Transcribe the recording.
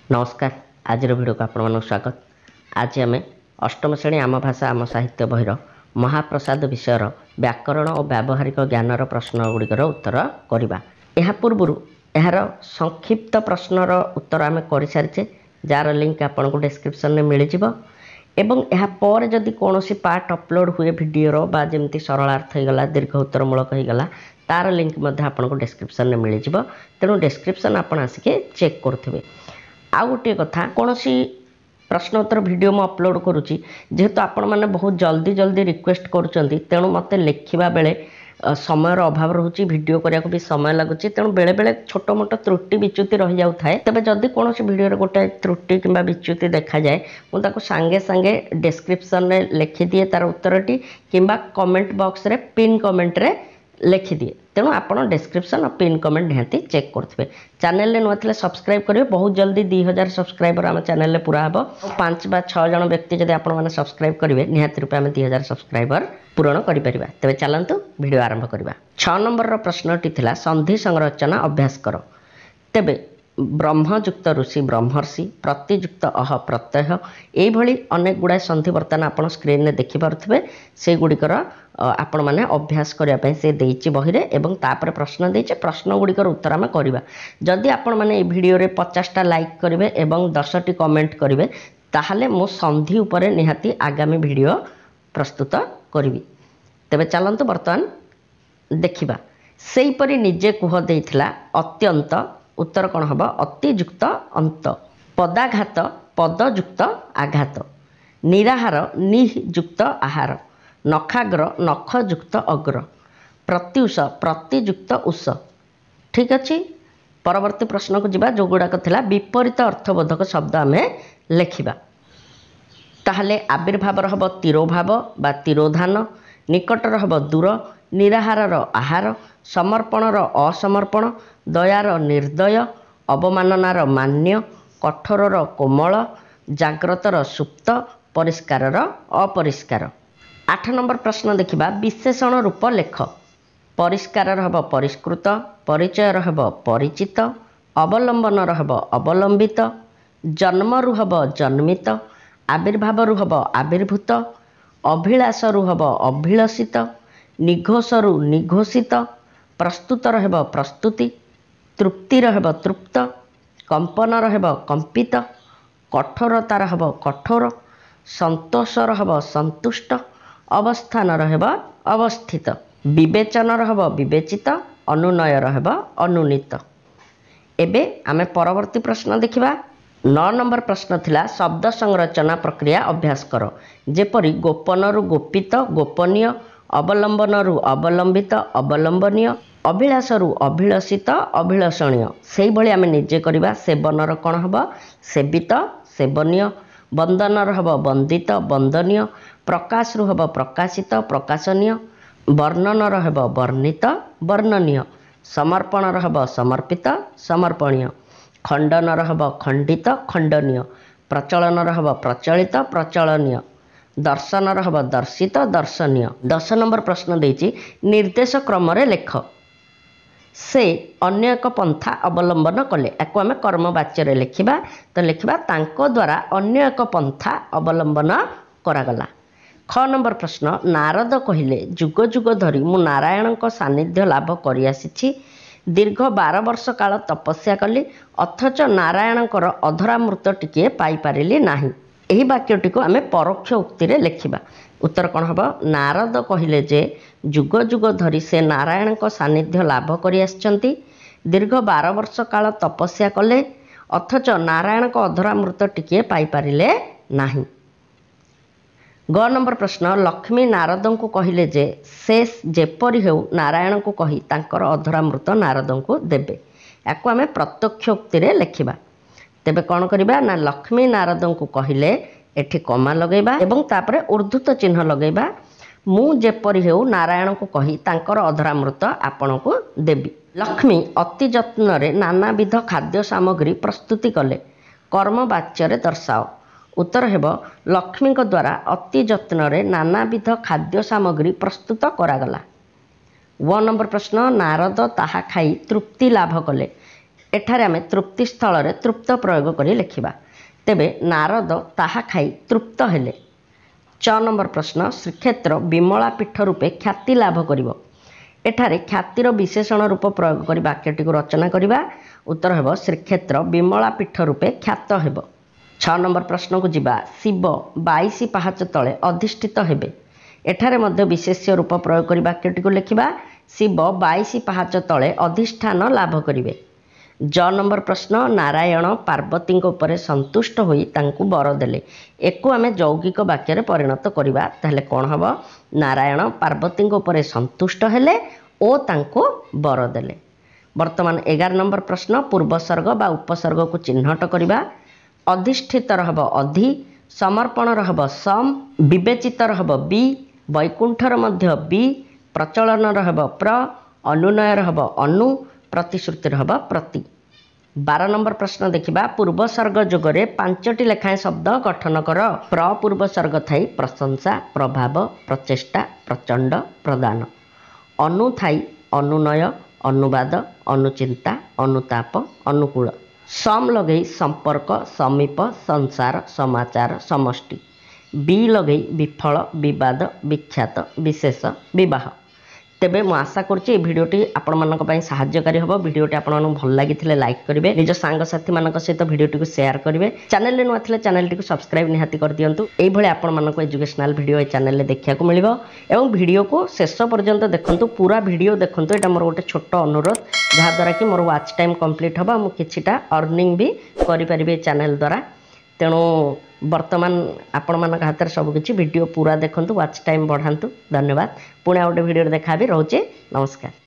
नमस्कार। आज भिडियो को आपण स्वागत। आज आम अष्टम श्रेणी आम भाषा आम साहित्य बहिर महाप्रसाद विषय व्याकरण और व्यावहारिक ज्ञानर प्रश्न गुड़िकर उत्तर करवा। यह पूर्व यार संक्षिप्त प्रश्नर उत्तर आम कर सारी जार लिंक आपन को डिस्क्रिप्शन में मिल जाव। एवं यह पर जदि कौन पार्ट अपलोड हुए वीडियोर बा जमी सरलार्थ होगा दीर्घ उत्तरमूलक होगा तार लिंक आपन को डिस्क्रिप्शन में मिल जाव। तेणु डिस्क्रिप्शन आप आसिके चेक करुवे। आउ गोटे कथा कौन प्रश्न उत्तर वीडियो मु अपलोड करुच्ची जेहेतु आपण मैंने बहुत जल्दी जल्दी रिक्वेस्ट करुँच तेणु मत लिखा बेले समय अभाव रोचे वीडियो करने को भी समय लगुच तेणु बेले बेले छोट मोट त्रुटि विच्युति रही जाए। तेज जदि कौन वीडियो गोटे त्रुटि कि विच्युति देखा जाए मुझे सांगे सांगे डिस्क्रिप्शन में लिखिदिए तार उत्तरटी कि कमेंट बॉक्स रे पिन कमेंट रे लिखिदिए। तेणु आपड़ डिस्क्रिप्शन और पिन कमेंट निहाती चेक करेंगे। चैनल नुआ थे सब्सक्राइब करेंगे। बहुत जल्दी 2000 सब्सक्राइबर आम चैनल पूरा हम 5 बा 6 जन व्यक्ति जब आपने सब्सक्राइब करेंगे निहाती रूपे आम 2000 सब्सक्राइबर पूरण कर। तेज चलतु वीडियो आरंभ करवा। 6 नंबर प्रश्नटी थिला संधि संरचना अभ्यास कर। तेबे ब्रह्मयुक्त ऋषि ब्रह्मर्षि प्रतियुक्त अह प्रत्यय यही अनेक गुड़ाए संधि बर्तमान आप स्क्रीन में देखिपे से गुड़िकर आपण मैंने अभ्यास करने से देती बही एवं तापर प्रश्न देचे प्रश्न गुड़िकर उत्तर आम करवा। जदि आपण मैंने वीडियो 50टा लाइक करेंगे एवं 10टी कमेंट करेंगे ताहले मो संधि उपरे निहाती आगामी वीडियो प्रस्तुत करी। तेबे चलतु बर्तमान देखा सेहीपरि निजे कुह देइथिला अत्यंत उत्तर कौन हम अतियुक्त अंत पदाघात पदयुक्त आघात निराहार नियुक्त आहार नखाग्र नखयुक्त अग्र प्रत्युष प्रतियुक्त उष। ठीक अच्छे परवर्ती प्रश्न को जीवा जो गुड़ाक थिला विपरीत अर्थबोधक शब्द आम लिखा। ताहले आविर्भाव हम तिरोभाव बा तिरोधान निकटर हम दूर निराहार आहार समर्पणर असमर्पण दयार निर्दय अवमाननार मान्य कठोरर कोमल जाग्रतर सुप्त परिष्कारर अपरिष्कार। 8 नंबर प्रश्न देखिबा विशेषण रूप लेख। परिष्कार हम परिष्कृत परिचय हम परिचित अवलंबन हम अवलंबित जन्मरु हम जन्मित आविर्भाव हम आविर्भूत अभिलाषरु हम अभिलषित निघोषरु निघोषित प्रस्तुत रहब प्रस्तुति तृप्ति रहब तृप्त कंपन रहब कंपित कठोरता रहब कठोर संतोष रहब संतुष्ट अवस्थान रहब अवस्थित विवेचन रहब विवेचित अनुनय रहब अनुनीत। एबे आमे परवर्ती प्रश्न देखिबा। 9 नंबर प्रश्न थिला शब्द संरचना प्रक्रिया अभ्यास कर। जेपरि गोपनरु गोपित गोपनीय अवलंबनरु अवलंबित अवलंबनीय अभिलाषरु अभिलषित अभिलषणीय से भाई आम निजे करवा। सेवनर कौन हम सेवित सेवनीय वंदनर हम वंदित वंदनीय प्रकाशरु हम प्रकाशित प्रकाशनीय वर्णनर हम वर्णित वर्णनीय समर्पणर हम समर्पित समर्पणीय खंडनर हम खंडित खंडनीय प्रचलनर हम प्रचलित प्रचलनीय दर्शनर हम दर्शित दर्शनीय। 10 नंबर प्रश्न देछि निर्देश क्रम रे लेख। से अन्य एक पंथा अवलंबन कले याको आम कर्मवाच्य लिखा। तो लिखा तांको द्वारा अन्य एक पंथा अवलंबन करागला। 6 नंबर प्रश्न नारद कहिले जुग जुग धरी मु नारायण सानिध्य लाभ करि आसिछि दीर्घ 12 वर्ष काल तपस्या कली अथच नारायणकर अधरामृत टिके पाई पारिली नाही। यही वाक्यटी को आम परोक्ष उक्ति रे लिखिबा। उत्तर कौन हम नारद कहिले जे जुग जुग धरी से नारायण सानिध्य लाभ करि आछंती दीर्घ 12 वर्ष काल तपस्या कले अथच नारायण को अधरामृत टिके पाई पारिले नाही। 9 नंबर प्रश्न लक्ष्मी नारद को कहिले जे से जेपरि हेउ नारायण को कही तांकर अधरामृत नारद को देबे याको आम प्रत्यक्ष उक्ति रे लिखिबा। तेबे कौन करिबा ना लक्ष्मी नारद को कहिले एठी कमा लगेबा एवं तापरे ऊर्ध्वत चिन्ह लगेबा मु जेपरि हेउ नारायण को कही तांकर अधरामृत आपण को देबी। लक्ष्मी अति जत्न रे नानाविध खाद्य सामग्री प्रस्तुति कले कर्मवाच्य रे दर्शाओ। उत्तर हेब लक्ष्मी द्वारा अति जत्न रे नानाविध खाद्य सामग्री प्रस्तुत करागला। 1 नंबर प्रश्न नारद ताहा खाई तृप्ति लाभ कले एठारे आमे तृप्ति स्थल रे तृप्त प्रयोग करी लिखिबा। तेबे नारद ताहा खाई तृप्त हेले। 6 नंबर प्रश्न श्रीक्षेत्र विमला पीठ रूपे ख्याति लाभ करिवो। एठारे ख्यातिर विशेषण रूप प्रयोग करी वाक्यटी को रचना करिबा। उत्तर हेबो श्रीक्षेत्र विमला पीठ रूपे ख्यात हेबो। 6 नंबर प्रश्न को जिबा। शिव 22 पाहाच तले अधिष्ठित हेबे। एठारे मध्य विशेष्य रूप प्रयोग करी वाक्यटी को लिखिबा। शिव 22 पाहाच तले अधिष्ठान लाभ करिवे। 6 नंबर प्रश्न नारायण पार्वती उपरे संतुष्ट होई तांकु बर देले। एको आमे यौगिक वाक्य परिणत करिबा ताहले कोन हबो नारायण पार्वती उपरे संतुष्ट हेले ओ तांकु बर देले। वर्तमान 11 नंबर प्रश्न पूर्वसर्ग बा उपसर्ग को चिन्हट करिबा। अधिष्ठित रहब अधि, समर्पण रहब सम, विवेचित रहब बी, वैकुंठर मध्य बी, प्रचलन रहब प्र, अनुनय रहब अनु, प्रतिश्रुति रहब प्रति। 12 नंबर प्रश्न देखिबा। पूर्वसर्ग जोगरे 5टी लेखाएं शब्द गठन कर। प्र पूर्वसर्ग थाई प्रशंसा, प्रभाव, प्रचेष्टा, प्रचंड, प्रदान। अनु थाई अनुनय, अनुवाद, अनुचिंता, अनुताप, अनुकूल। सम लगे संपर्क, समीप, संसार, समाचार, समष्टि। बी लगे विफल, विवाद, विख्यात, विशेष, विवाह। तेबे मु आशा करछि भिडियोटी आपण मानक पई सहायकारी हबो। भिडियोटी आपण मानक भल लागिथिले लाइक करिवे, निज सांग साथी मानक सहित भिडियोटी को शेयर करिवे। चैनल ले नुआ थिले चैनलटी को सब्सक्राइब निहाती कर दियंतु। एई भले आपण मानक एजुकेशनल भिडियो ए चैनल ले देखिया को मिलिबो एवं भिडियो को शेष पर्यंत देखंतु। पूरा भिडियो देखंतु। एटा मोर गोटे छोट अनुरोध जहा द्वारा कि मोर वॉच टाइम कंप्लीट हबा। मु किछिटा अर्निंग भी करि परिबे चैनल द्वारा। तेणु वर्तमान आपण मान हाथ में सबकि वीडियो पूरा देखंतु, वॉच टाइम बढ़ातु। धन्यवाद। पुणे गोटे वीडियो देखा भी रोचे। नमस्कार।